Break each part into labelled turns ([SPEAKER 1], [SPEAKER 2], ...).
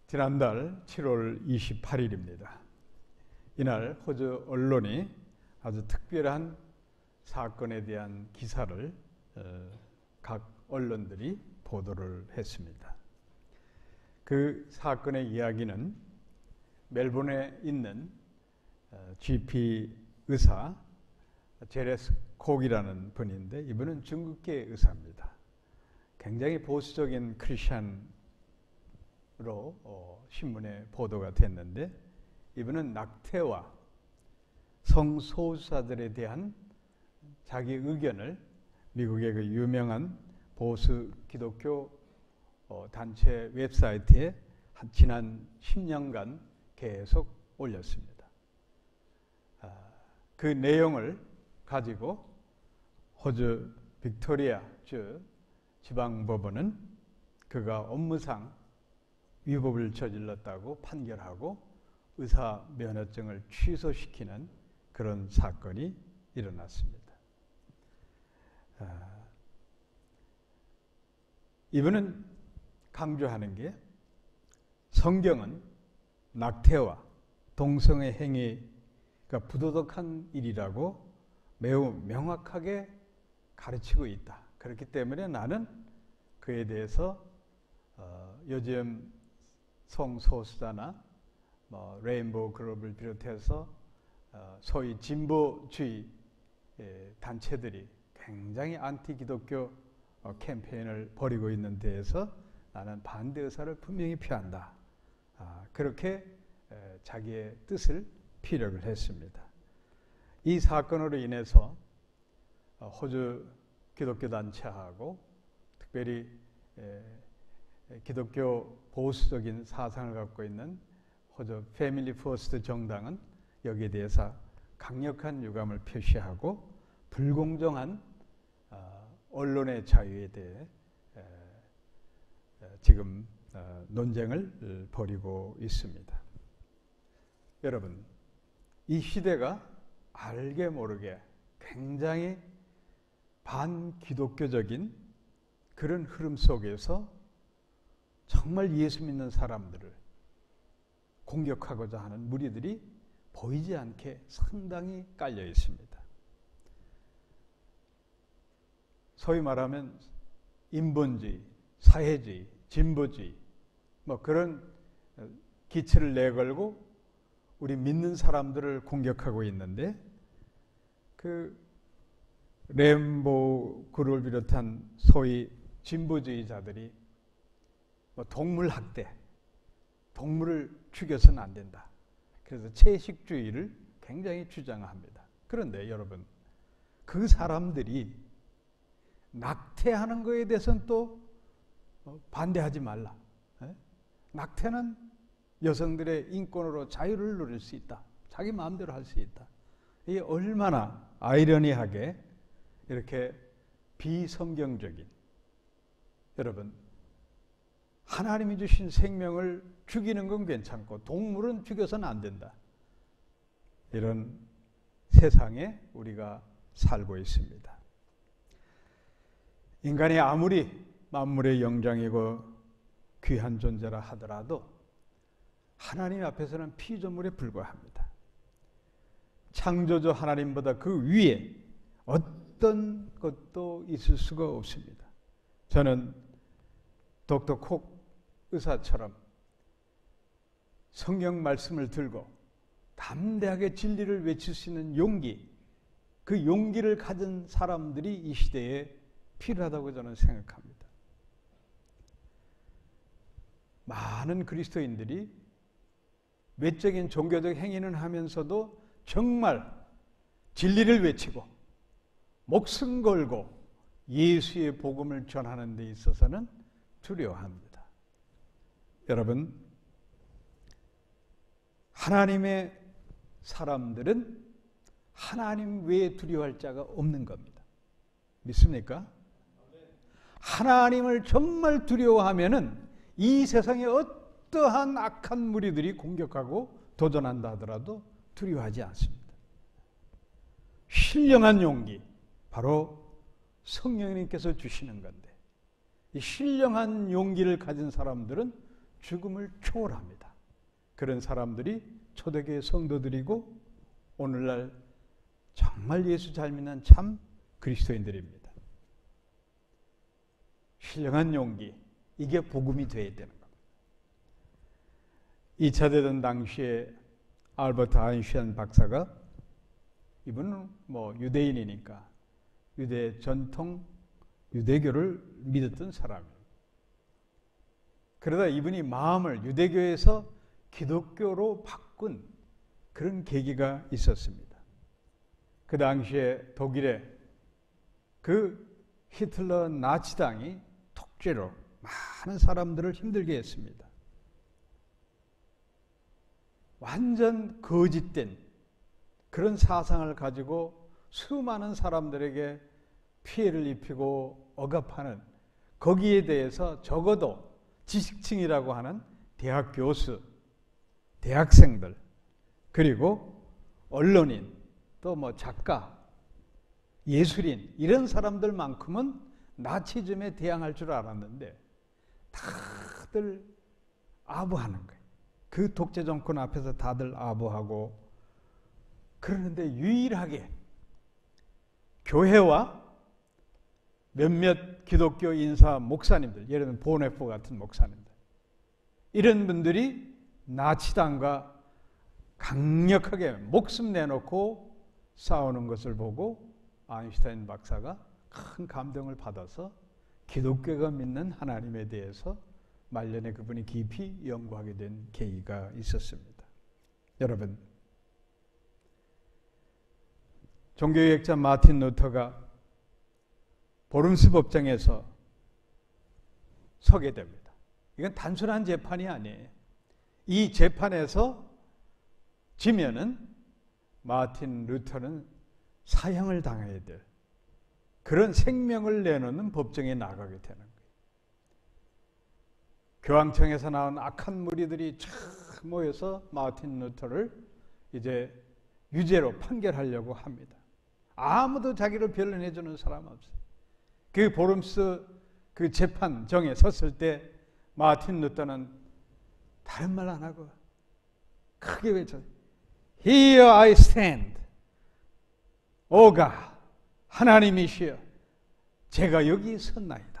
[SPEAKER 1] 지난달 7월 28일입니다. 이날 호주 언론이 아주 특별한 사건에 대한 기사를 각 언론들이 보도를 했습니다. 그 사건의 이야기는 멜본에 있는 GP 의사 제레스 콕이라는 분인데, 이분은 중국계 의사입니다. 굉장히 보수적인 크리스찬 로 신문에 보도가 됐는데, 이분은 낙태와 성소수자들에 대한 자기 의견을 미국의 그 유명한 보수 기독교 단체 웹사이트에 지난 10년간 계속 올렸습니다. 그 내용을 가지고 호주 빅토리아주 지방법원은 그가 업무상 위법을 저질렀다고 판결하고 의사 면허증을 취소시키는 그런 사건이 일어났습니다. 이분은 강조하는 게, 성경은 낙태와 동성애 행위가 부도덕한 일이라고 매우 명확하게 가르치고 있다. 그렇기 때문에 나는 그에 대해서 요즘 성소수자나 레인보우 그룹을 비롯해서 소위 진보주의 단체들이 굉장히 안티 기독교 캠페인을 벌이고 있는 데에서 나는 반대 의사를 분명히 표한다. 그렇게 자기의 뜻을 피력을 했습니다. 이 사건으로 인해서 호주 기독교 단체하고 특별히 기독교 보수적인 사상을 갖고 있는 호주 패밀리 퍼스트 정당은 여기에 대해서 강력한 유감을 표시하고 불공정한 언론의 자유에 대해 지금 논쟁을 벌이고 있습니다. 여러분, 이 시대가 알게 모르게 굉장히 반기독교적인 그런 흐름 속에서 정말 예수 믿는 사람들을 공격하고자 하는 무리들이 보이지 않게 상당히 깔려 있습니다. 소위 말하면 인본주의, 사회주의, 진보주의 그런 기치를 내걸고 우리 믿는 사람들을 공격하고 있는데, 그 레인보우 그룹을 비롯한 소위 진보주의자들이 동물 학대, 동물을 죽여서는 안 된다. 그래서 채식주의를 굉장히 주장합니다. 그런데 여러분, 그 사람들이 낙태하는 것에 대해서는 또 반대하지 말라. 낙태는 여성들의 인권으로 자유를 누릴 수 있다. 자기 마음대로 할 수 있다. 이게 얼마나 아이러니하게 이렇게 비성경적인, 여러분, 하나님이 주신 생명을 죽이는 건 괜찮고 동물은 죽여서는 안 된다. 이런 세상에 우리가 살고 있습니다. 인간이 아무리 만물의 영장이고 귀한 존재라 하더라도 하나님 앞에서는 피조물에 불과합니다. 창조주 하나님보다 그 위에 어떤 것도 있을 수가 없습니다. 저는 덕터 콕 의사처럼 성경 말씀을 들고 담대하게 진리를 외칠 수 있는 용기, 그 용기를 가진 사람들이 이 시대에 필요하다고 저는 생각합니다. 많은 그리스도인들이 외적인 종교적 행위는 하면서도 정말 진리를 외치고 목숨 걸고 예수의 복음을 전하는 데 있어서는 두려워합니다. 여러분, 하나님의 사람들은 하나님 외에 두려워할 자가 없는 겁니다. 믿습니까? 하나님을 정말 두려워하면은 이 세상에 어떠한 악한 무리들이 공격하고 도전한다 하더라도 두려워하지 않습니다. 신령한 용기, 바로 성령님께서 주시는 건데, 이 신령한 용기를 가진 사람들은 죽음을 초월합니다. 그런 사람들이 초대교회 성도들이고 오늘날 정말 예수 잘 믿는 참 그리스도인들입니다. 신령한 용기, 이게 복음이 되어야 되는 겁니다. 2차 대전 당시에 알버트 아인슈타인 박사가, 이분은 유대인이니까 유대 전통 유대교를 믿었던 사람이에요. 그러다 이분이 마음을 유대교에서 기독교로 바꾼 그런 계기가 있었습니다. 그 당시에 독일의 그 히틀러 나치당이 독재로 많은 사람들을 힘들게 했습니다. 완전 거짓된 그런 사상을 가지고 수많은 사람들에게 피해를 입히고 억압하는, 거기에 대해서 적어도 지식층이라고 하는 대학 교수, 대학생들, 그리고 언론인, 또 작가, 예술인, 이런 사람들만큼은 나치즘에 대항할 줄 알았는데 다들 아부하는 거예요. 그 독재 정권 앞에서 다들 아부하고 그러는데 유일하게 교회와 몇몇 기독교 인사 목사님들, 예를 들면 보네포 같은 목사님들, 이런 분들이 나치당과 강력하게 목숨 내놓고 싸우는 것을 보고 아인슈타인 박사가 큰 감동을 받아서 기독교가 믿는 하나님에 대해서 말년에 그분이 깊이 연구하게 된 계기가 있었습니다. 여러분, 종교개혁자 마틴 루터가 보름스 법정에서 서게 됩니다. 이건 단순한 재판이 아니에요. 이 재판에서 지면은 마틴 루터는 사형을 당해야 될 그런 생명을 내놓는 법정에 나가게 되는 거예요. 교황청에서 나온 악한 무리들이 쫙 모여서 마틴 루터를 이제 유죄로 판결하려고 합니다. 아무도 자기를 변론해 주는 사람 없어요. 그 보름스 그 재판정에 섰을 때 마틴 루터는 다른 말 안 하고 크게 외쳐요. Here I stand. 오 가, 하나님이시여, 제가 여기 섰나이다.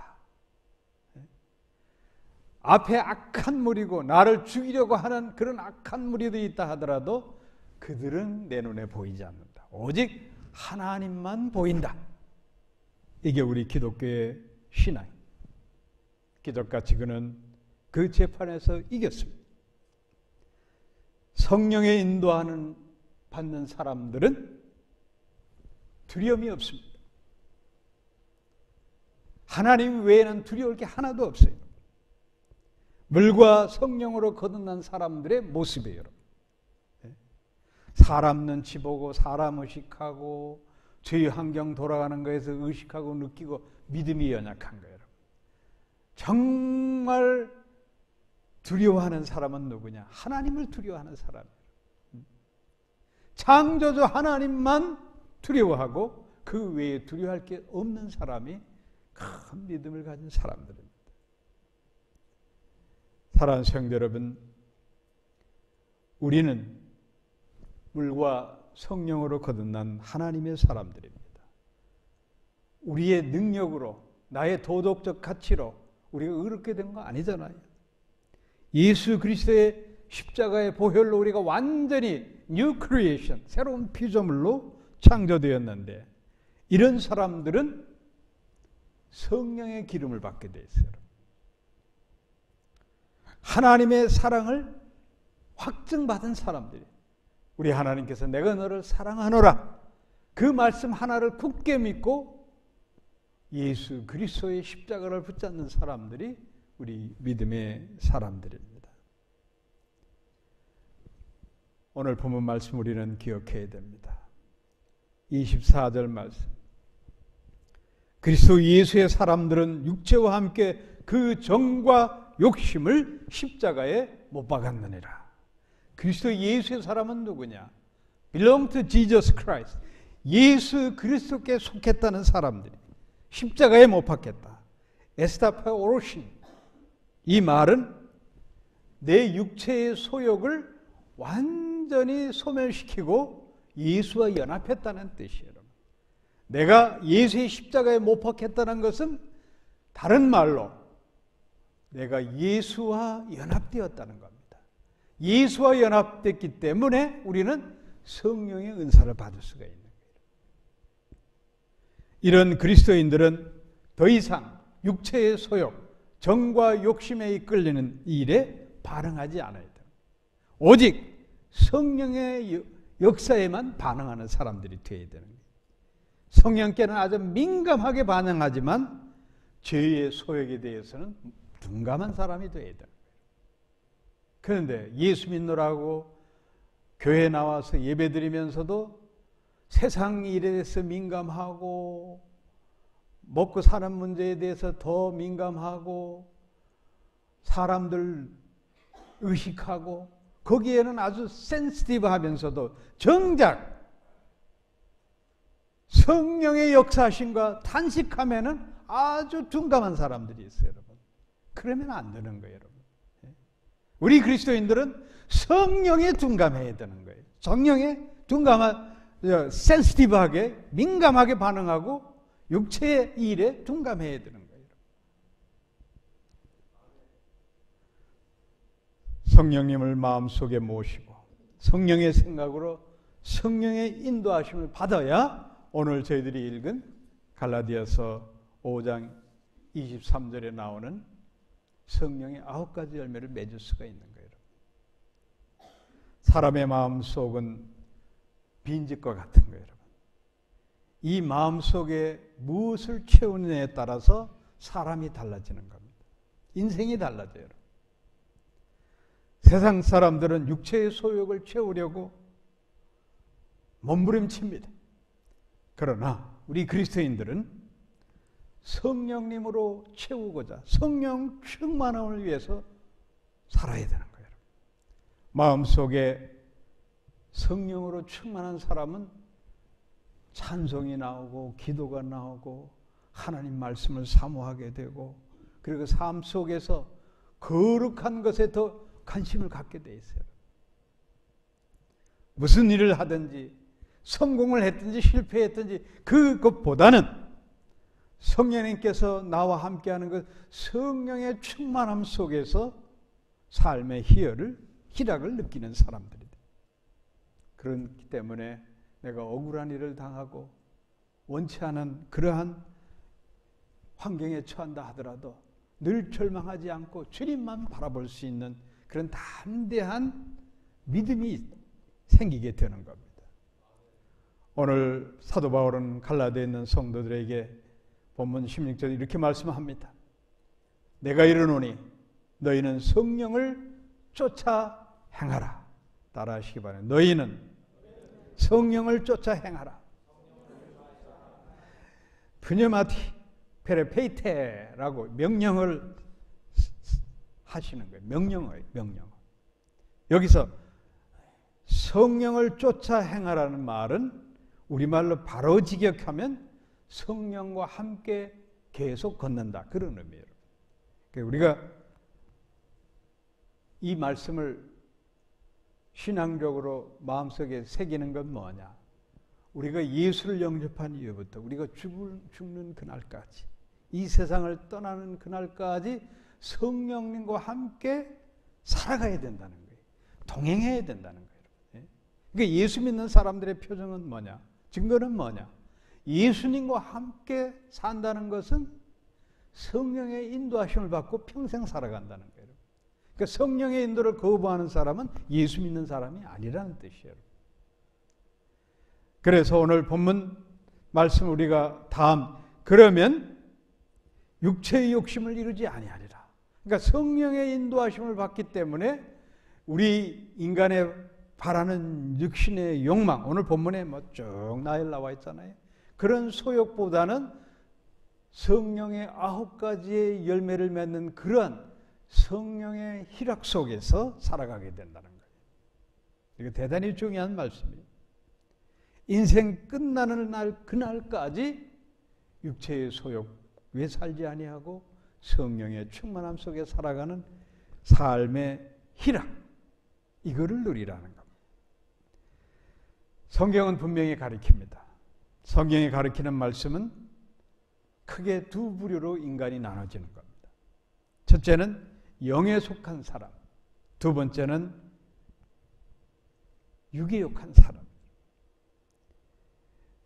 [SPEAKER 1] 앞에 악한 무리고 나를 죽이려고 하는 그런 악한 무리들이 있다 하더라도 그들은 내 눈에 보이지 않는다. 오직 하나님만 보인다. 이게 우리 기독교의 신앙. 기적같이 그는 그 재판에서 이겼습니다. 성령의 인도하는 받는 사람들은 두려움이 없습니다. 하나님 외에는 두려울 게 하나도 없어요. 물과 성령으로 거듭난 사람들의 모습이에요. 사람 눈치 보고 사람 의식하고 죄의 환경 돌아가는 거에서 의식하고 느끼고 믿음이 연약한 거예요. 정말 두려워하는 사람은 누구냐? 하나님을 두려워하는 사람이에요. 창조주 하나님만 두려워하고 그 외에 두려워할 게 없는 사람이 큰 믿음을 가진 사람들입니다. 사랑하는 성도 여러분, 우리는 물과 성령으로 거듭난 하나님의 사람들입니다. 우리의 능력으로, 나의 도덕적 가치로 우리가 의롭게 된 거 아니잖아요. 예수 그리스도의 십자가의 보혈로 우리가 완전히 뉴 크리에이션, 새로운 피조물로 창조되었는데, 이런 사람들은 성령의 기름을 받게 돼 있어요. 하나님의 사랑을 확증받은 사람들이, 우리 하나님께서 내가 너를 사랑하노라, 그 말씀 하나를 굳게 믿고 예수 그리스도의 십자가를 붙잡는 사람들이 우리 믿음의 사람들입니다. 오늘 본문 말씀 우리는 기억해야 됩니다. 24절 말씀. 그리스도 예수의 사람들은 육체와 함께 그 정과 욕심을 십자가에 못 박았느니라. 그리스도 예수의 사람은 누구냐? Belong to Jesus Christ. 예수 그리스도께 속했다는 사람들이 십자가에 못 박겠다. 에스타파 오로신. 이 말은 내 육체의 소욕을 완전히 소멸시키고 예수와 연합했다는 뜻이에요. 내가 예수의 십자가에 못 박혔다는 것은 다른 말로 내가 예수와 연합되었다는 겁니다. 예수와 연합됐기 때문에 우리는 성령의 은사를 받을 수가 있는 거예요. 이런 그리스도인들은 더 이상 육체의 소욕, 정과 욕심에 이끌리는 일에 반응하지 않아야 돼요. 오직 성령의 역사에만 반응하는 사람들이 되어야 되는 거예요. 성령께는 아주 민감하게 반응하지만 죄의 소욕에 대해서는 둔감한 사람이 되어야 돼요. 그런데 예수 믿노라고 교회 나와서 예배드리면서도 세상 일에 대해서 민감하고 먹고 사는 문제에 대해서 더 민감하고 사람들 의식하고 거기에는 아주 센시티브 하면서도 정작 성령의 역사하심과 탄식하면은 아주 둔감한 사람들이 있어요, 여러분. 그러면 안 되는 거예요, 여러분. 우리 그리스도인들은 성령에 둔감해야 되는 거예요. 성령에 둔감한, 센시티브하게, 민감하게 반응하고 육체의 일에 둔감해야 되는 거예요. 성령님을 마음속에 모시고 성령의 생각으로 성령의 인도하심을 받아야 오늘 저희들이 읽은 갈라디아서 5장 23절에 나오는 성령의 9가지 열매를 맺을 수가 있는 거예요. 사람의 마음속은 빈집과 같은 거예요. 이 마음속에 무엇을 채우느냐에 따라서 사람이 달라지는 겁니다. 인생이 달라져요. 세상 사람들은 육체의 소욕을 채우려고 몸부림칩니다. 그러나 우리 그리스도인들은 성령님으로 채우고자 성령 충만함을 위해서 살아야 되는 거예요. 마음속에 성령으로 충만한 사람은 찬송이 나오고 기도가 나오고 하나님 말씀을 사모하게 되고 그리고 삶 속에서 거룩한 것에 더 관심을 갖게 돼 있어요. 무슨 일을 하든지 성공을 했든지 실패했든지 그것보다는 성령님께서 나와 함께하는 것 성령의 충만함 속에서 삶의 희락을 느끼는 사람들이다. 그렇기 때문에 내가 억울한 일을 당하고 원치 않은 그러한 환경에 처한다 하더라도 늘 절망하지 않고 주님만 바라볼 수 있는 그런 담대한 믿음이 생기게 되는 겁니다. 오늘 사도 바울은 갈라디아에 있는 성도들에게 본문 16절에 이렇게 말씀합니다. 내가 이르노니 너희는 성령을 쫓아 행하라. 따라하시기 바랍니다. 너희는 성령을 쫓아 행하라. 프뉴마티 페레페이테라고 명령을 하시는 거예요. 명령. 여기서 성령을 쫓아 행하라는 말은 우리말로 바로 직역하면 성령과 함께 계속 걷는다. 그런 의미예요. 우리가 이 말씀을 신앙적으로 마음속에 새기는 건 뭐냐? 우리가 예수를 영접한 이후부터 우리가 죽는 그날까지 이 세상을 떠나는 그날까지 성령님과 함께 살아가야 된다는 거예요. 동행해야 된다는 거예요. 그러니까 예수 믿는 사람들의 표정은 뭐냐? 증거는 뭐냐? 예수님과 함께 산다는 것은 성령의 인도하심을 받고 평생 살아간다는 거예요. 그러니까 성령의 인도를 거부하는 사람은 예수 믿는 사람이 아니라는 뜻이에요. 그래서 오늘 본문 말씀 우리가 그러면 육체의 욕심을 이루지 아니하리라. 그러니까 성령의 인도하심을 받기 때문에 우리 인간의 바라는 육신의 욕망, 오늘 본문에 쭉 나와 있잖아요. 그런 소욕보다는 성령의 9가지의 열매를 맺는 그러한 성령의 희락 속에서 살아가게 된다는 거예요. 이거 대단히 중요한 말씀이에요. 인생 끝나는 날 그날까지 육체의 소욕 위에 살지 아니하고 성령의 충만함 속에 살아가는 삶의 희락, 이거를 누리라는 겁니다. 성경은 분명히 가리킵니다. 성경이 가리키는 말씀은 크게 두 부류로 인간이 나눠지는 겁니다. 첫째는 영에 속한 사람, 두 번째는 육에 속한 사람.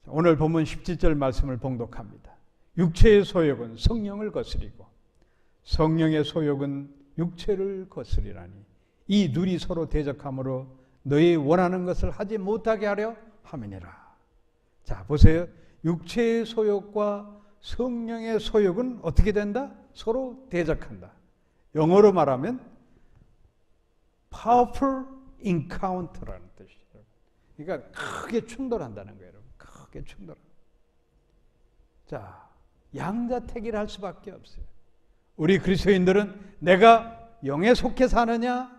[SPEAKER 1] 오늘 본문 17절 말씀을 봉독합니다. 육체의 소욕은 성령을 거스리고 성령의 소욕은 육체를 거스리라니 이 둘이 서로 대적함으로 너희 원하는 것을 하지 못하게 하려 함이니라. 자, 보세요. 육체의 소욕과 성령의 소욕은 어떻게 된다? 서로 대적한다. 영어로 말하면 powerful encounter라는 뜻이죠. 그러니까 크게 충돌한다는 거예요. 크게 충돌. 자, 양자택일을 할 수밖에 없어요. 우리 그리스도인들은 내가 영에 속해 사느냐,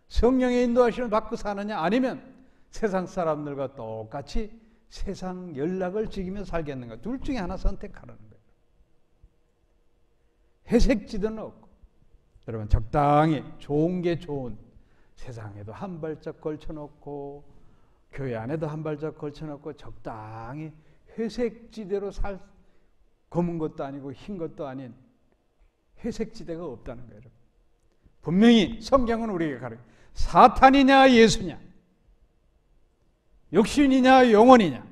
[SPEAKER 1] 성령의 인도하심을 받고 사느냐, 아니면 세상 사람들과 똑같이 세상 연락을 즐기며 살겠는가, 둘 중에 하나 선택하라는 거예요. 회색지대는 없고, 여러분 적당히 좋은 게 좋은 세상에도 한 발짝 걸쳐놓고 교회 안에도 한 발짝 걸쳐놓고 적당히 회색지대로 살, 검은 것도 아니고 흰 것도 아닌 회색지대가 없다는 거예요. 분명히 성경은 우리에게 가르쳐 사탄이냐 예수냐, 육신이냐 영혼이냐,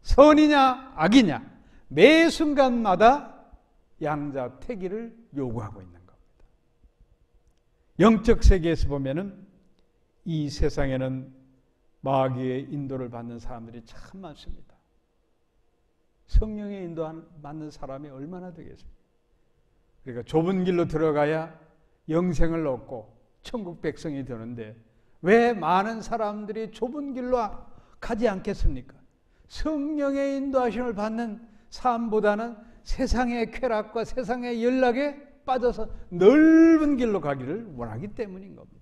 [SPEAKER 1] 선이냐 악이냐, 매 순간마다 양자택일을 요구하고 있는 겁니다. 영적 세계에서 보면은 이 세상에는 마귀의 인도를 받는 사람들이 참 많습니다. 성령의 인도 받는 사람이 얼마나 되겠습니까? 그러니까 좁은 길로 들어가야 영생을 얻고 천국 백성이 되는데 왜 많은 사람들이 좁은 길로 가지 않겠습니까? 성령의 인도하심을 받는 삶보다는 세상의 쾌락과 세상의 연락에 빠져서 넓은 길로 가기를 원하기 때문인 겁니다.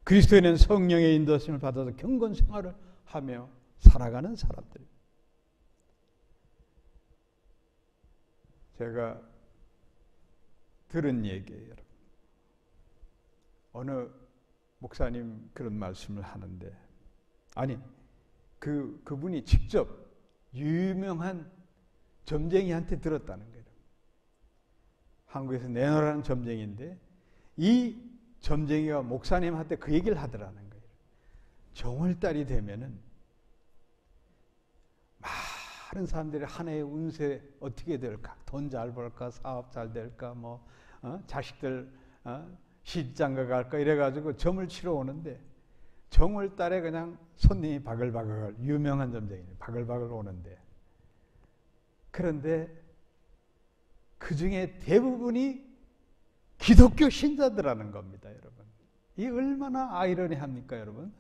[SPEAKER 1] 그리스도인은 성령의 인도하심을 받아서 경건 생활을 하며 살아가는 사람들입니다. 제가 들은 얘기예요, 여러분. 어느 목사님 그런 말씀을 하는데, 아니 그분이 직접 유명한 점쟁이한테 들었다는 거예요. 한국에서 내노라는 점쟁이인데 이 점쟁이가 목사님한테 그 얘기를 하더라는 거예요. 정월달이 되면은 많은 사람들이 한 해의 운세 어떻게 될까? 돈 잘 벌까? 사업 잘 될까? 자식들 시집장가 갈까? 이래가지고 점을 치러 오는데 정월달에 그냥 손님이 바글바글, 유명한 점쟁이 바글바글 오는데, 그런데 그 중에 대부분이 기독교 신자들하는 겁니다, 여러분. 이 얼마나 아이러니합니까, 여러분?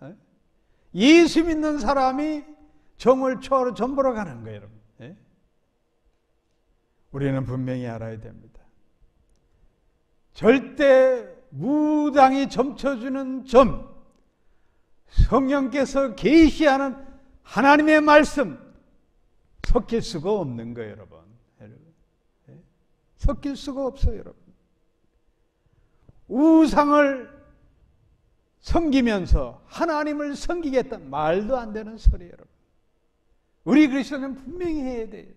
[SPEAKER 1] 예수 믿는 사람이 정월 초하루 점 보러 가는 거예요, 여러분. 우리는 분명히 알아야 됩니다. 절대 무당이 점쳐주는 점, 성령께서 계시하는 하나님의 말씀 섞일 수가 없는 거예요, 여러분. 섞일 수가 없어요, 여러분. 우상을 섬기면서 하나님을 섬기겠다는 말도 안 되는 소리예요, 여러분. 우리 그리스도는 분명히 해야 돼요.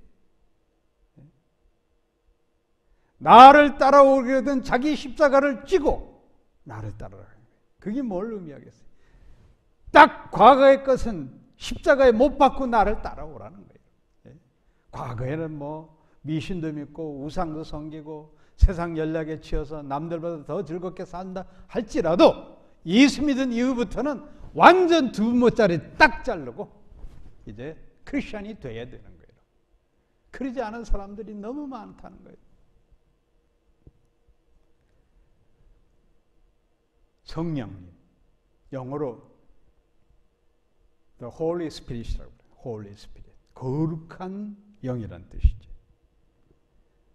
[SPEAKER 1] 나를 따라오려던 자기 십자가를 찌고 나를 따라가는 거예요. 그게 뭘 의미하겠어요? 딱 과거의 것은 십자가에 못 박고 나를 따라오라는 거예요. 과거에는 미신도 믿고 우상도 섬기고 세상 연락에 치여서 남들보다 더 즐겁게 산다 할지라도 예수 믿은 이후부터는 완전 두 모짜리 딱 자르고 이제 크리스찬이 돼야 되는 거예요. 그러지 않은 사람들이 너무 많다는 거예요. 성령님, 영어로 The Holy Spirit이라고 해요. Holy Spirit, 거룩한 영이란 뜻이죠.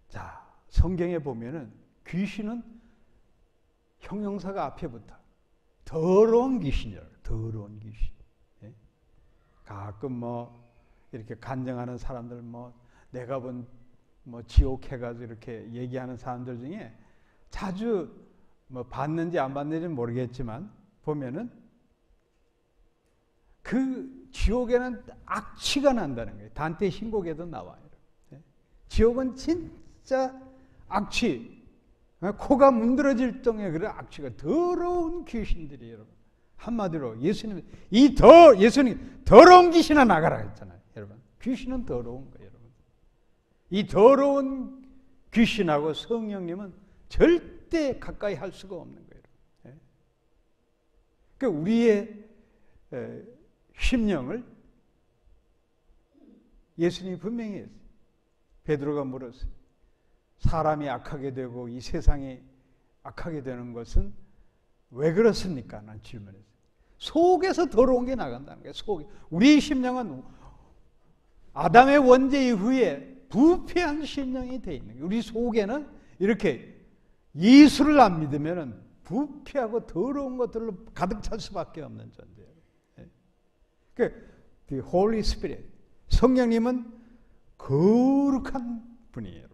[SPEAKER 1] 자, 성경에 보면은 귀신은 형용사가 앞에 붙어. 더러운 귀신이라고. 더러운 귀신. 가끔 이렇게 간증하는 사람들 내가 본 지옥 해가지고 이렇게 얘기하는 사람들 중에 자주 뭐 봤는지 안 봤는지는 모르겠지만 보면은 그 지옥에는 악취가 난다는 거예요. 단테 신곡에도 나와요. 지옥은 진짜 악취, 코가 문드러질 정도의 그런 악취가, 더러운 귀신들이 여러분. 한마디로 예수님 더러운 귀신아 나가라 했잖아요. 여러분, 귀신은 더러운 거예요. 여러분, 이 더러운 귀신하고 성령님은 절대 가까이 할 수가 없는 거예요. 그러니까 우리의 심령을 예수님이 분명히 했어요. 베드로가 물었어요. 사람이 악하게 되고 이 세상이 악하게 되는 것은 왜 그렇습니까? 난 질문했어요. 속에서 더러운 게 나간다는 거예요. 속에. 우리 심령은 아담의 원죄 이후에 부패한 심령이 되어 있는 거예요. 우리 속에는 이렇게 예수를 안 믿으면 부패하고 더러운 것들로 가득 찰 수밖에 없는 존재예요. 그러니까 the Holy Spirit, 성령님은 거룩한 분이에요.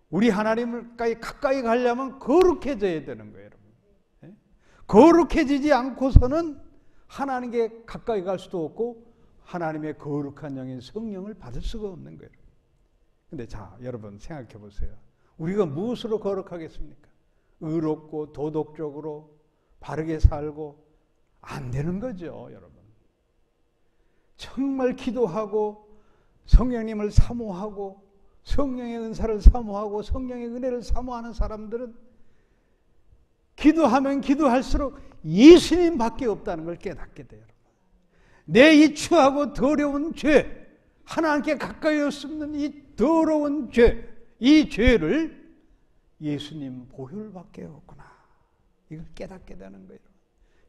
[SPEAKER 1] 우리 하나님을 가까이 가려면 거룩해져야 되는 거예요. 여러분. 거룩해지지 않고서는 하나님께 가까이 갈 수도 없고 하나님의 거룩한 영인 성령을 받을 수가 없는 거예요. 근데 자, 여러분 생각해 보세요. 우리가 무엇으로 거룩하겠습니까? 의롭고 도덕적으로 바르게 살고 안 되는 거죠, 여러분. 정말 기도하고 성령님을 사모하고 성령의 은사를 사모하고 성령의 은혜를 사모하는 사람들은 기도하면 기도할수록 예수님밖에 없다는 걸 깨닫게 돼요. 내 이 추하고 더러운 죄, 하나님께 가까이 올 수 없는 이 더러운 죄, 이 죄를 예수님 보혈밖에 없구나. 이걸 깨닫게 되는 거예요.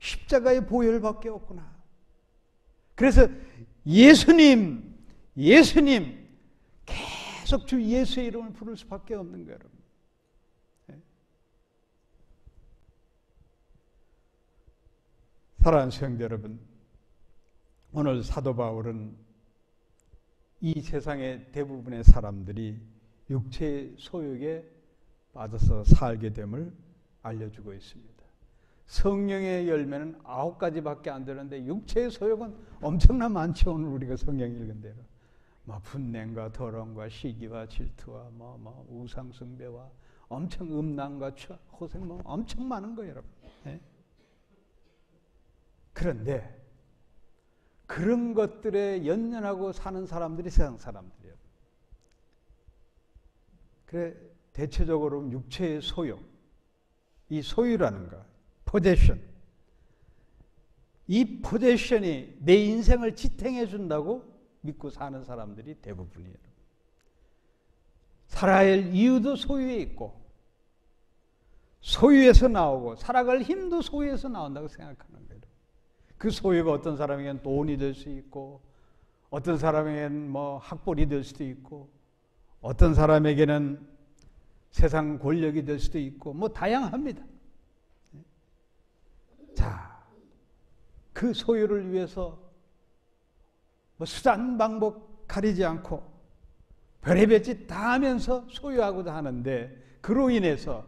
[SPEAKER 1] 십자가의 보혈밖에 없구나. 그래서 예수님 계속 주 예수의 이름을 부를 수밖에 없는 거예요. 여러분. 사랑하는 성도 여러분, 오늘 사도 바울은 이 세상의 대부분의 사람들이 육체의 소욕에 빠져서 살게 됨을 알려주고 있습니다. 성령의 열매는 9가지밖에 안 되는데 육체의 소욕은 엄청나 많죠. 오늘 우리가 성경 읽은 대로 분냄과 더러움과 시기와 질투와 우상숭배와 엄청 음란과 호생 엄청 많은 거예요, 여러분. 네? 그런데 그런 것들에 연연하고 사는 사람들이 세상 사람들이에요. 그래 대체적으로 육체의 소욕, 이 소유라는 거, 포제션, 이 포제션이 내 인생을 지탱해 준다고 믿고 사는 사람들이 대부분이에요. 살아야 할 이유도 소유에 있고 소유에서 나오고 살아갈 힘도 소유에서 나온다고 생각하는 거예요. 그 소유가 어떤 사람에게는 돈이 될 수 있고 어떤 사람에게는 학벌이 될 수도 있고 어떤 사람에게는 세상 권력이 될 수도 있고 다양합니다. 자, 그 소유를 위해서 수단 방법 가리지 않고 별의별 짓 다 하면서 소유하고도 하는데 그로 인해서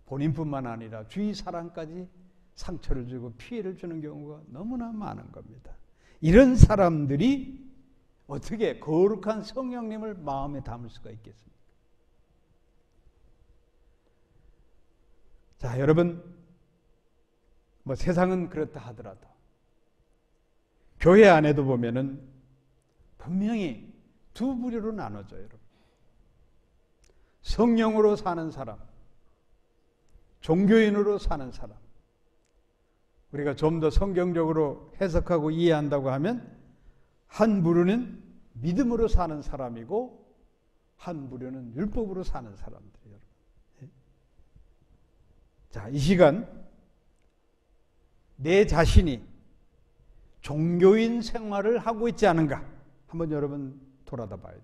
[SPEAKER 1] 본인뿐만 아니라 주위 사람까지 상처를 주고 피해를 주는 경우가 너무나 많은 겁니다. 이런 사람들이 어떻게 거룩한 성령님을 마음에 담을 수가 있겠습니까? 자, 여러분, 세상은 그렇다 하더라도 교회 안에도 보면은 분명히 두 부류로 나눠져요, 여러분. 성령으로 사는 사람, 종교인으로 사는 사람. 우리가 좀 더 성경적으로 해석하고 이해한다고 하면 한 부류는 믿음으로 사는 사람이고 한 부류는 율법으로 사는 사람들이에요. 자, 이 시간 내 자신이 종교인 생활을 하고 있지 않은가 한번 여러분 돌아다 봐야 돼.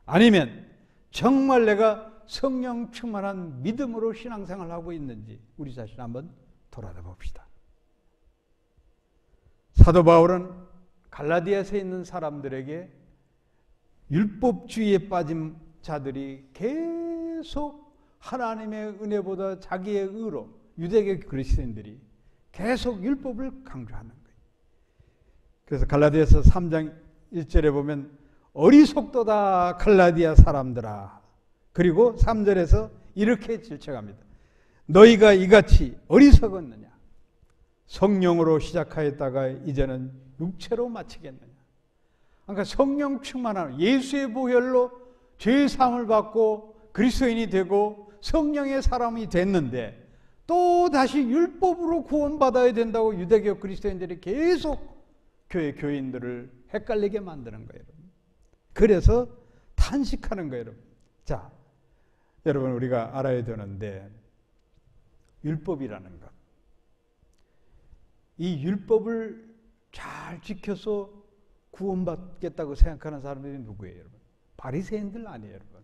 [SPEAKER 1] 아니면 정말 내가 성령 충만한 믿음으로 신앙생활을 하고 있는지 우리 자신 한번 돌아다 봅시다. 사도 바울은 갈라디아서에 있는 사람들에게 율법주의에 빠진 자들이 계속 하나님의 은혜보다 자기의 의로 유대계 그리스도인들이 계속 율법을 강조하는 거예요. 그래서 갈라디아서 3장 1절에 보면 어리석도다 갈라디아 사람들아. 그리고 3절에서 이렇게 질책합니다. 너희가 이같이 어리석었느냐? 성령으로 시작하였다가 이제는 육체로 마치겠느냐? 그러니까 성령 충만한 예수의 보혈로 죄의 사함을 받고 그리스도인이 되고 성령의 사람이 됐는데 또 다시 율법으로 구원받아야 된다고 유대교 그리스도인들이 계속 교회 교인들을 헷갈리게 만드는 거예요. 그래서 탄식하는 거예요. 여러분. 자, 여러분 우리가 알아야 되는데 율법이라는 것, 이 율법을 잘 지켜서 구원받겠다고 생각하는 사람들이 누구예요, 여러분? 바리새인들 아니에요, 여러분.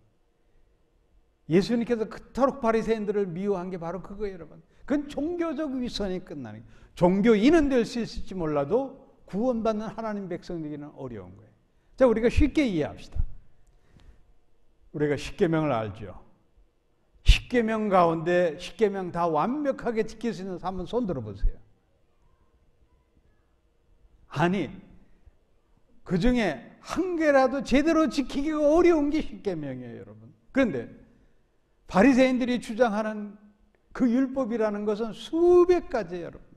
[SPEAKER 1] 예수님께서 그토록 바리새인들을 미워한 게 바로 그거예요, 여러분. 그건 종교적 위선이 끝나는 거예요. 종교인은 될 수 있을지 몰라도 구원받는 하나님 백성되기는 어려운 거예요. 자, 우리가 쉽게 이해합시다. 우리가 십계명을 알죠. 십계명 가운데 십계명 다 완벽하게 지킬 수 있는 사람 한번 손 들어보세요. 아니, 그 중에 한 개라도 제대로 지키기가 어려운 게 십계명이에요, 여러분. 그런데 바리새인들이 주장하는 그 율법이라는 것은 수백 가지예요, 여러분.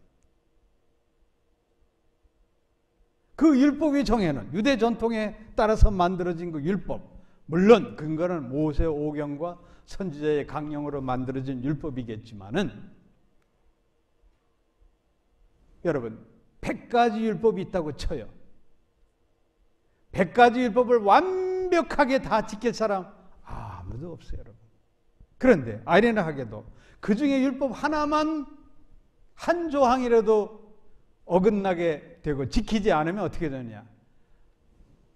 [SPEAKER 1] 그 율법이 정해놓은 유대 전통에 따라서 만들어진 그 율법, 물론 근거는 모세 오경과 선지자의 강령으로 만들어진 율법이겠지만은 여러분 100가지 율법이 있다고 쳐요. 100가지 율법을 완벽하게 다 지킬 사람 아무도 없어요, 여러분. 그런데 아이러니하게도 그 중에 율법 하나만 한 조항이라도 어긋나게 되고 지키지 않으면 어떻게 되느냐?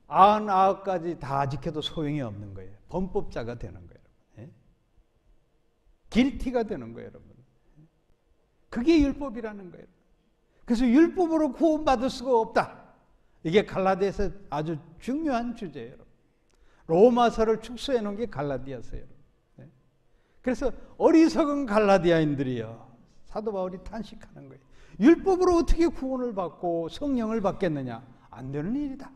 [SPEAKER 1] 99가지 다 지켜도 소용이 없는 거예요. 범법자가 되는 거예요. 예? 길티가 되는 거예요, 여러분. 그게 율법이라는 거예요. 그래서 율법으로 구원받을 수가 없다. 이게 갈라디아서 아주 중요한 주제예요. 로마서를 축소해 놓은 게 갈라디아서예요. 예? 그래서 어리석은 갈라디아인들이요. 사도 바울이 탄식하는 거예요. 율법으로 어떻게 구원을 받고 성령을 받겠느냐? 안 되는 일이다.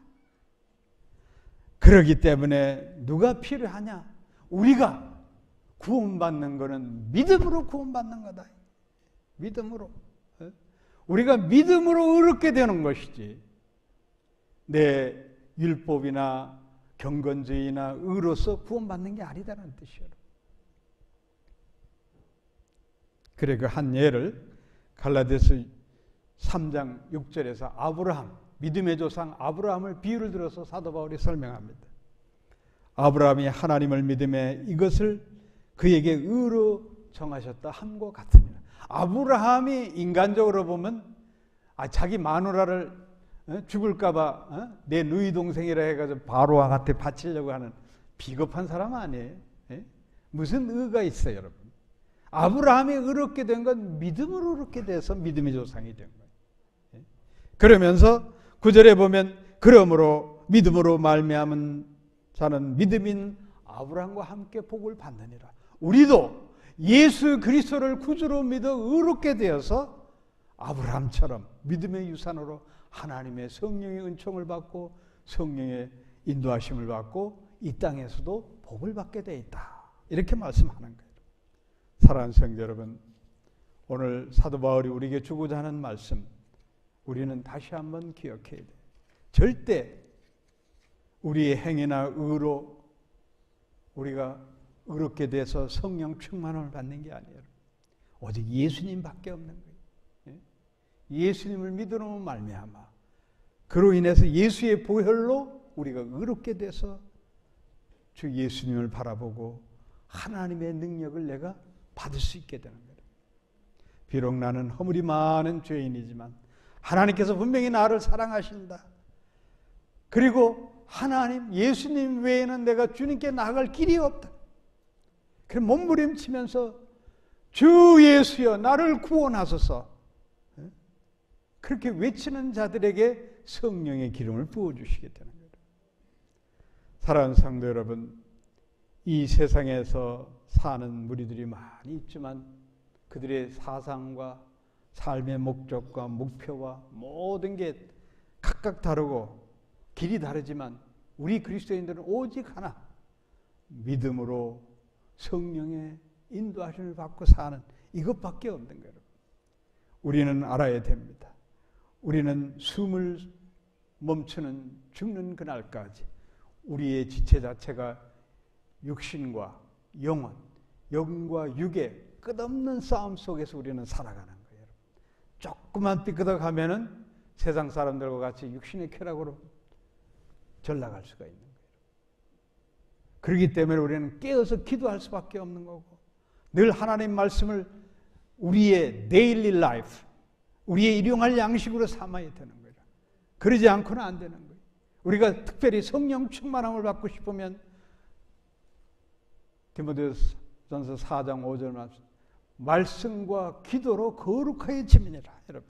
[SPEAKER 1] 그렇기 때문에 누가 필요하냐? 우리가 구원받는 것은 믿음으로 구원받는 거다. 믿음으로. 우리가 믿음으로 의롭게 되는 것이지 내 율법이나 경건죄이나 의로서 구원받는 게 아니다라는 뜻이에요. 그래 그 한 예를 갈라디아서 3장 6절에서 아브라함, 믿음의 조상 아브라함을 비유를 들어서 사도 바울이 설명합니다. 아브라함이 하나님을 믿음에 이것을 그에게 의로 정하셨다 함과 같으니라. 아브라함이 인간적으로 보면 자기 마누라를 죽을까 봐 내 누이 동생이라 해가지고 바로한테 바치려고 하는 비겁한 사람 아니에요. 무슨 의가 있어요, 여러분. 아브라함이 의롭게 된 건 믿음으로 의롭게 돼서 믿음의 조상이 된 거예요. 그러면서 9절에 보면 그러므로 믿음으로 말미암은 자는 믿음인 아브라함과 함께 복을 받느니라. 우리도 예수 그리스도를 구주로 믿어 의롭게 되어서 아브라함처럼 믿음의 유산으로 하나님의 성령의 은총을 받고 성령의 인도하심을 받고 이 땅에서도 복을 받게 돼 있다. 이렇게 말씀하는 거예요. 사랑하는 성도 여러분, 오늘 사도 바울이 우리에게 주고자 하는 말씀 우리는 다시 한번 기억해야 돼요. 절대 우리의 행위나 의로 우리가 의롭게 돼서 성령 충만함을 받는 게 아니에요. 오직 예수님밖에 없는 거예요. 예수님을 믿으로 말미암아 그로 인해서 예수의 보혈로 우리가 의롭게 돼서 주 예수님을 바라보고 하나님의 능력을 내가 받을 수 있게 되는 거예요. 비록 나는 허물이 많은 죄인이지만 하나님께서 분명히 나를 사랑하신다. 그리고 하나님 예수님 외에는 내가 주님께 나아갈 길이 없다. 그럼 몸부림치면서 주 예수여 나를 구원하소서 그렇게 외치는 자들에게 성령의 기름을 부어주시게 되는 거예요. 사랑하는 성도 여러분, 이 세상에서 사는 무리들이 많이 있지만 그들의 사상과 삶의 목적과 목표와 모든 게 각각 다르고 길이 다르지만 우리 그리스도인들은 오직 하나, 믿음으로 성령의 인도하심을 받고 사는 이것밖에 없는 거예요. 여러분. 우리는 알아야 됩니다. 우리는 숨을 멈추는 죽는 그날까지 우리의 지체 자체가 육신과 영혼, 영과 육의 끝없는 싸움 속에서 우리는 살아가는 거예요. 조금만 삐끗어가면은 세상 사람들과 같이 육신의 쾌락으로 전락할 수가 있는 거예요. 그렇기 때문에 우리는 깨어서 기도할 수밖에 없는 거고 늘 하나님 말씀을 우리의 데일리 라이프, 우리의 일용할 양식으로 삼아야 되는 거예요. 그러지 않고는 안 되는 거예요. 우리가 특별히 성령 충만함을 받고 싶으면 디모데전서 4장 5절 말씀과 기도로 거룩하여지느니라. 여러분,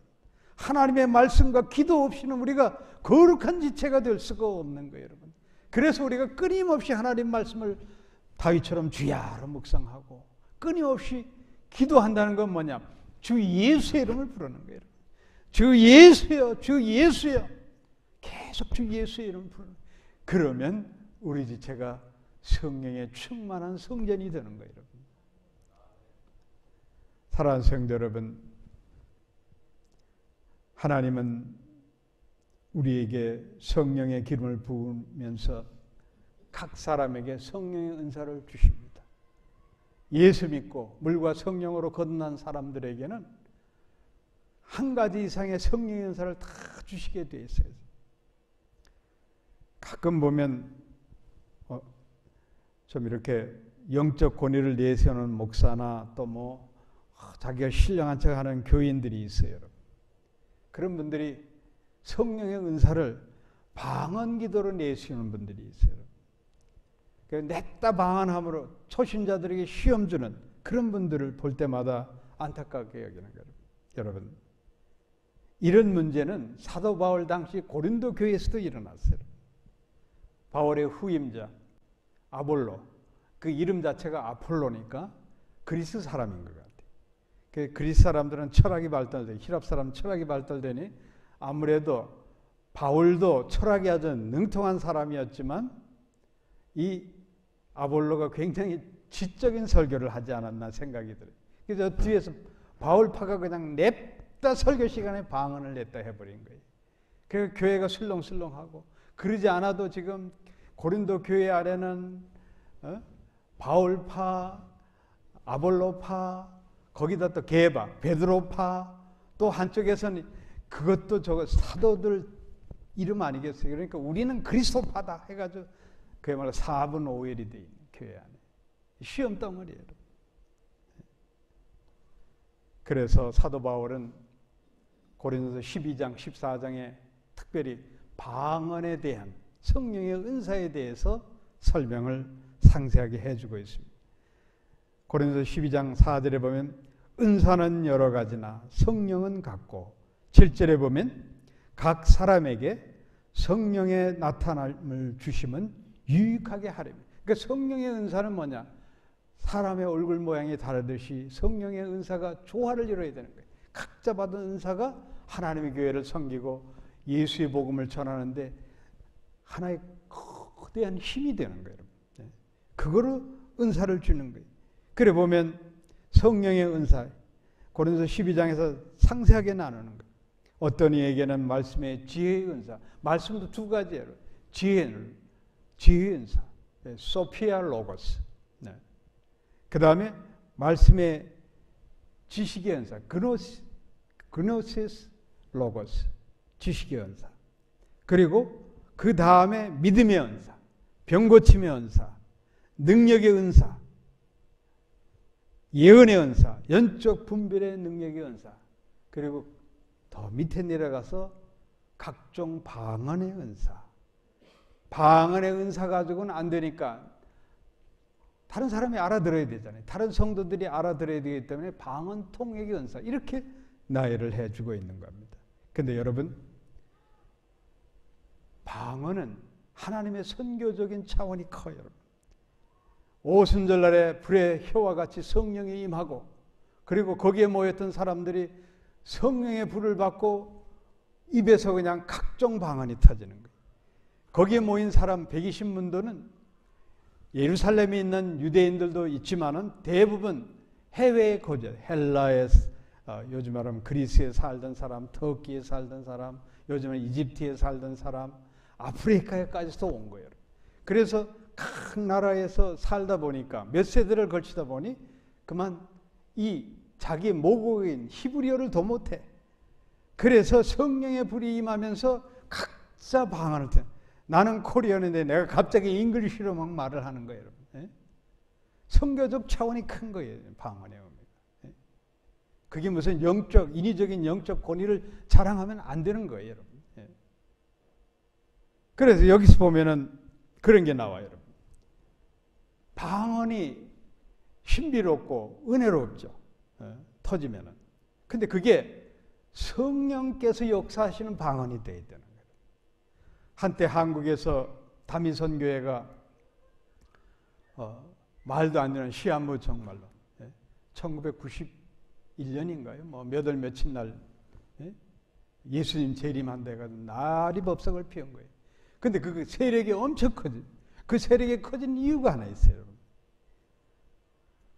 [SPEAKER 1] 하나님의 말씀과 기도 없이는 우리가 거룩한 지체가 될 수가 없는 거예요. 여러분. 그래서 우리가 끊임없이 하나님 말씀을 다윗처럼 주야로 묵상하고 끊임없이 기도한다는 건 뭐냐? 주 예수의 이름을 부르는 거예요. 주 예수여, 주 예수여. 계속 주 예수의 이름을 부르는 거예요. 그러면 우리 지체가 성령의 충만한 성전이 되는 거예요. 여러분. 사랑하는 성도 여러분, 하나님은 우리에게 성령의 기름을 부으면서 각 사람에게 성령의 은사를 주십니다. 예수 믿고 물과 성령으로 거듭난 사람들에게는 한 가지 이상의 성령의 은사를 다 주시게 되어 있어요. 가끔 보면 좀 이렇게 영적 권위를 내세우는 목사나 또 자기가 신령한 척하는 교인들이 있어요. 여러분. 그런 분들이 성령의 은사를 방언기도로 내세우는 분들이 있어요. 냈다 방언함으로 초신자들에게 시험 주는 그런 분들을 볼 때마다 안타깝게 여기는 거예요. 여러분, 이런 문제는 사도 바울 당시 고린도 교회에서도 일어났어요. 바울의 후임자 아볼로, 그 이름 자체가 아폴로니까 그리스 사람인 것 같아요. 그리스 사람들은 철학이 발달되고 히랍 사람은 철학이 발달되니 아무래도 바울도 철학이 아주 능통한 사람이었지만 이 아볼로가 굉장히 지적인 설교를 하지 않았나 생각이 들어요. 그래서 뒤에서 바울파가 그냥 냅다 설교 시간에 방언을 냈다 해버린 거예요. 그래서 교회가 술렁술렁하고 그러지 않아도 지금 고린도 교회 아래는 바울파, 아볼로파, 거기다 또 게바, 베드로파, 또 한쪽에서는 그것도 저거 사도들 이름 아니겠어요? 그러니까 우리는 그리스도파다 해가지고 그야말로 4분 5일이 돼 있는 교회 안에 시험 덩어리예요. 그래서 사도 바울은 고린도서 12장, 14장에 특별히 방언에 대한 성령의 은사에 대해서 설명을 상세하게 해주고 있습니다. 고린도서 12장 4절에 보면 은사는 여러 가지나 성령은 같고 7절에 보면 각 사람에게 성령의 나타남을 주심은 유익하게 하렵니다. 그러니까 성령의 은사는 뭐냐? 사람의 얼굴 모양이 다르듯이 성령의 은사가 조화를 이뤄야 되는 거예요. 각자 받은 은사가 하나님의 교회를 섬기고 예수의 복음을 전하는데 하나의 거대한 힘이 되는 거예요. 그거로 은사를 주는 거예요. 그래 보면 성령의 은사, 고린도서 12장에서 상세하게 나누는 거예요. 어떤 이에게는 말씀의 지혜의 은사, 말씀도 두 가지예요. 지혜의 은사, 소피아 로고스. 네. 그 다음에 말씀의 지식의 은사, 그노시스 로고스, 지식의 은사. 그리고 그 다음에 믿음의 은사, 병고침의 은사, 능력의 은사, 예언의 은사, 연적 분별의 능력의 은사, 그리고 더 밑에 내려가서 각종 방언의 은사. 방언의 은사 가지고는 안 되니까 다른 사람이 알아들어야 되잖아요. 다른 성도들이 알아들어야 되기 때문에 방언 통역의 은사 이렇게 나열을 해주고 있는 겁니다. 그런데 여러분, 방언은 하나님의 선교적인 차원이 커요. 여러분. 오순절날에 불의 혀와 같이 성령이 임하고, 그리고 거기에 모였던 사람들이 성령의 불을 받고 입에서 그냥 각종 방언이 터지는 거예요. 거기에 모인 사람 120문도는 예루살렘에 있는 유대인들도 있지만은 대부분 해외에 거주, 헬라에, 요즘 말하면 그리스에 살던 사람, 터키에 살던 사람, 요즘은 이집트에 살던 사람, 아프리카에까지도 온 거예요. 그래서 각 나라에서 살다 보니까 몇 세대를 걸치다 보니 그만 이 자기 모국인 히브리어를 더 못해. 그래서 성령의 불이 임하면서 각자 방언을 쳐. 나는 코리안인데 내가 갑자기 잉글리시로 막 말을 하는 거예요, 여러분. 예? 선교적 차원이 큰 거예요, 방언의 의미가. 예? 그게 무슨 영적, 인위적인 영적 권위를 자랑하면 안 되는 거예요, 여러분. 예? 그래서 여기서 보면은 그런 게 나와요, 여러분. 방언이 신비롭고 은혜롭죠. 예? 터지면은. 근데 그게 성령께서 역사하시는 방언이 되어야 되는 거예요. 한때 한국에서 다미선교회가 말도 안 되는 시한부 정말로 1991년인가요? 뭐 몇 월 며칠 날 예수님 재림한 데가 날이 법석을 피운 거예요. 근데 그 세력이 엄청 커지. 그 세력이 커진 이유가 하나 있어요.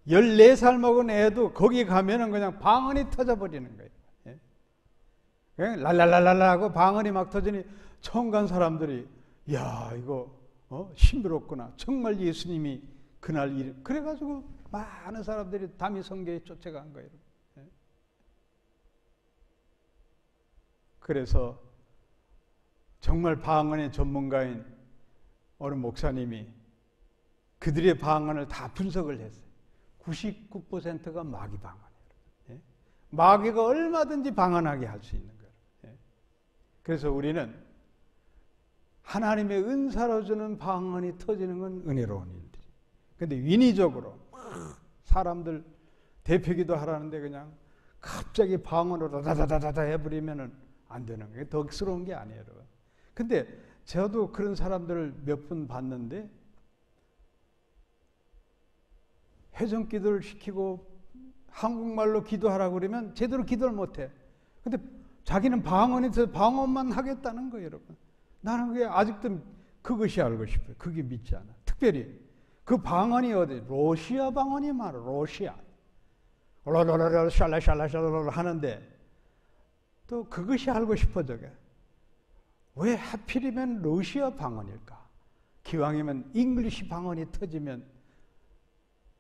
[SPEAKER 1] 14살 먹은 애도 거기 가면은 그냥 방언이 터져버리는 거예요. 랄랄랄랄라 하고 방언이 막 터지니 처음 간 사람들이 야 이거 신비롭구나. 정말 예수님이 그날 그래가지고 많은 사람들이 다미선교에 쫓아간 거예요. 그래서 정말 방언의 전문가인 어느 목사님이 그들의 방언을 다 분석을 했어요. 99%가 마귀 방언이에요. 마귀가 얼마든지 방언하게 할 수 있는 거예요. 그래서 우리는 하나님의 은사로 주는 방언이 터지는 건 은혜로운 일들이. 근데 인위적으로 사람들 대표기도 하라는데 그냥 갑자기 방언으로 다다다다다 해버리면은 안 되는 거예요. 덕스러운 게 아니에요, 여러분. 근데 저도 그런 사람들을 몇 분 봤는데 회전 기도를 시키고 한국말로 기도하라고 그러면 제대로 기도를 못해. 근데 자기는 방언이 있어서 방언만 하겠다는 거예요, 여러분. 나는 그게 아직도 그것이 알고 싶어요. 그게 믿지 않아. 특별히 그 방언이 어디? 러시아 방언이 말이야. 러시아. 랄랄랄랄 샬라샬라샬라 하는데 또 그것이 알고 싶어 저게. 왜 하필이면 러시아 방언일까? 기왕이면 잉글리시 방언이 터지면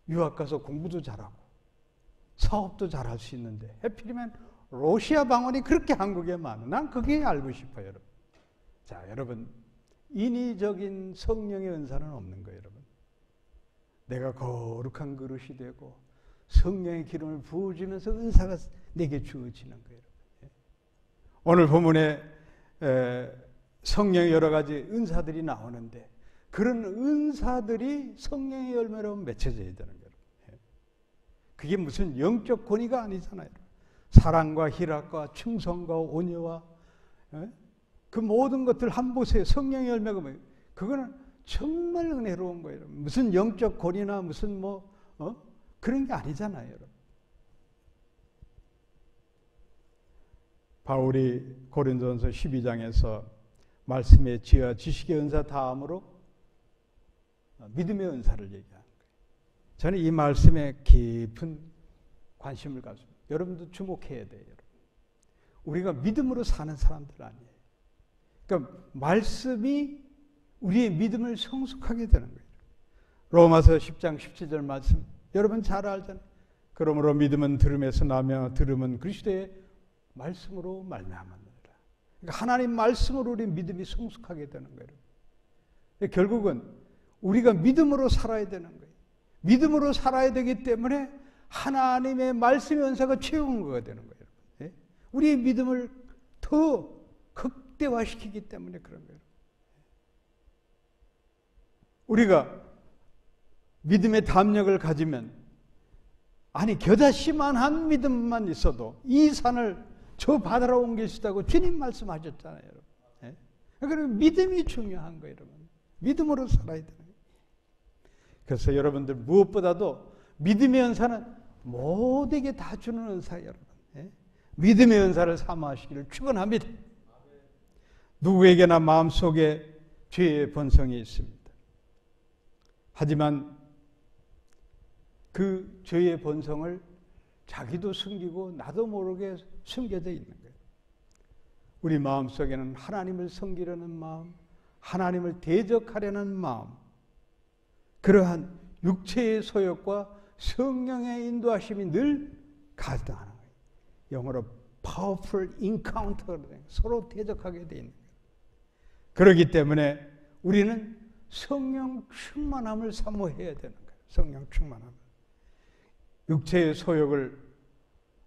[SPEAKER 1] 유학 가서 공부도 잘하고 사업도 잘할 수 있는데 하필이면 러시아 방언이 그렇게 한국에 많아. 난 그게 알고 싶어요, 여러분. 자, 여러분. 인위적인 성령의 은사는 없는 거예요, 여러분. 내가 거룩한 그릇이 되고 성령의 기름을 부어주면서 은사가 내게 주어지는 거예요. 오늘 본문에 성령의 여러 가지 은사들이 나오는데 그런 은사들이 성령의 열매로 맺혀져야 되는 거예요. 그게 무슨 영적 권위가 아니잖아요. 사랑과 희락과 충성과 온유와 그 모든 것들 한 보세요. 성령의 열매가 뭐예요? 그거는 정말 은혜로운 거예요. 무슨 영적 권위나 무슨 그런 게 아니잖아요, 여러분. 바울이 고린도전서 12장에서 말씀의 지혜와 지식의 은사 다음으로 믿음의 은사를 얘기하는 거예요. 저는 이 말씀에 깊은 관심을 가지고 여러분도 주목해야 돼요. 여러분. 우리가 믿음으로 사는 사람들 아니에요. 그러니까 말씀이 우리의 믿음을 성숙하게 되는 거예요. 로마서 10장 17절 말씀 여러분 잘 알잖아요. 그러므로 믿음은 들음에서 나며 들음은 그리스도의 말씀으로 말미암았느니라. 그러니까 하나님 말씀으로 우리 믿음이 성숙하게 되는 거예요. 결국은 우리가 믿음으로 살아야 되는 거예요. 믿음으로 살아야 되기 때문에 하나님의 말씀의 은사가 최고인 거가 되는 거예요. 우리의 믿음을 더 극대화시키기 때문에 그런 거예요. 우리가 믿음의 담력을 가지면 아니 겨자씨만한 믿음만 있어도 이 산을 저 바다로 옮길 수 있다고 주님 말씀하셨잖아요. 여러분. 그러면 믿음이 중요한 거예요. 여러분. 믿음으로 살아야 되는 거예요. 그래서 여러분들 무엇보다도 믿음의 은사는 모두에게 다 주는 은사예요, 여러분. 예? 믿음의 은사를 사모하시기를 축원합니다. 누구에게나 마음속에 죄의 본성이 있습니다. 하지만 그 죄의 본성을 자기도 숨기고 나도 모르게 숨겨져 있는 거예요. 우리 마음속에는 하나님을 섬기려는 마음, 하나님을 대적하려는 마음, 그러한 육체의 소욕과 성령의 인도하심이 늘 가득하는 거예요. 영어로 powerful encounter, 서로 대적하게 되어 있는 거예요. 그렇기 때문에 우리는 성령 충만함을 사모해야 되는 거예요. 성령 충만함. 육체의 소욕을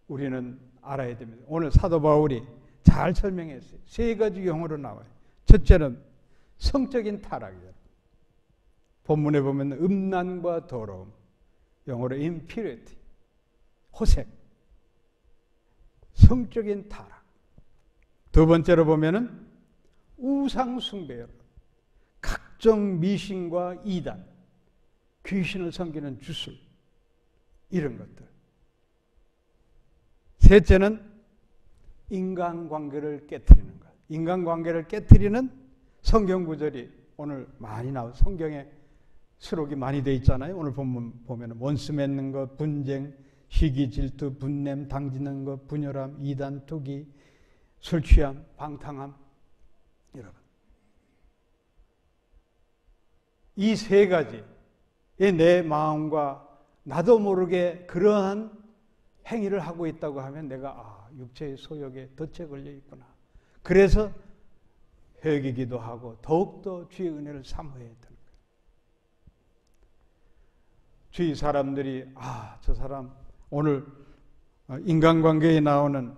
[SPEAKER 1] 우리는 알아야 됩니다. 오늘 사도 바울이 잘 설명했어요. 세 가지 용어로 나와요. 첫째는 성적인 타락이에요. 본문에 보면 음란과 더러움, 영어로 impurity, 호색, 성적인 타락. 두 번째로 보면은 우상 숭배요. 각종 미신과 이단, 귀신을 섬기는 주술, 이런 것들. 셋째는 인간관계를 깨트리는 것. 인간관계를 깨트리는 성경 구절이 오늘 많이 나와요. 성경에 수록이 많이 돼 있잖아요. 오늘 보면 원수 맺는 것, 분쟁, 시기, 질투, 분냄, 당지는 것, 분열함, 이단, 투기, 술 취함, 방탕함, 여러분. 이 세 가지의 내 마음과 나도 모르게 그러한 행위를 하고 있다고 하면 내가 육체의 소욕에 덫에 걸려 있구나. 그래서 회개기도 하고 더욱더 주의 은혜를 사모해야 되는 거예요. 주위 사람들이 저 사람 오늘 인간관계에 나오는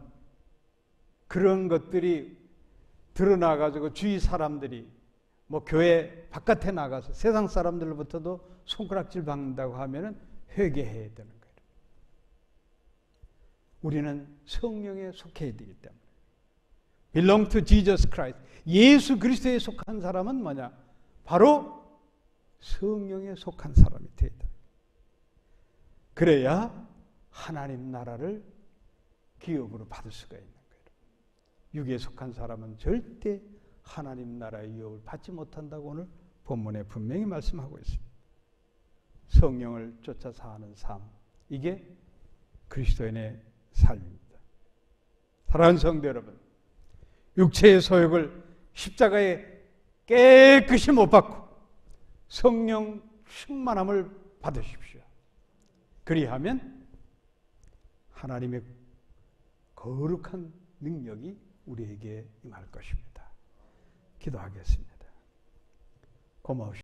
[SPEAKER 1] 그런 것들이 드러나가지고 주위 사람들이 뭐 교회 바깥에 나가서 세상 사람들로부터도 손가락질 받는다고 하면은 회개해야 되는 거예요. 우리는 성령에 속해야 되기 때문에. belong to Jesus Christ. 예수 그리스도에 속한 사람은 뭐냐? 바로 성령에 속한 사람이 되어야 돼. 그래야 하나님 나라를 기업으로 받을 수가 있는 거예요. 육에 속한 사람은 절대 하나님 나라의 유업을 받지 못한다고 오늘 본문에 분명히 말씀하고 있습니다. 성령을 쫓아 사는 삶, 이게 그리스도인의 삶입니다. 사랑하는 성도 여러분, 육체의 소욕을 십자가에 깨끗이 못 받고 성령 충만함을 받으십시오. 그리하면 하나님의 거룩한 능력이 우리에게 임할 것입니다. 기도하겠습니다. 고마우십니다.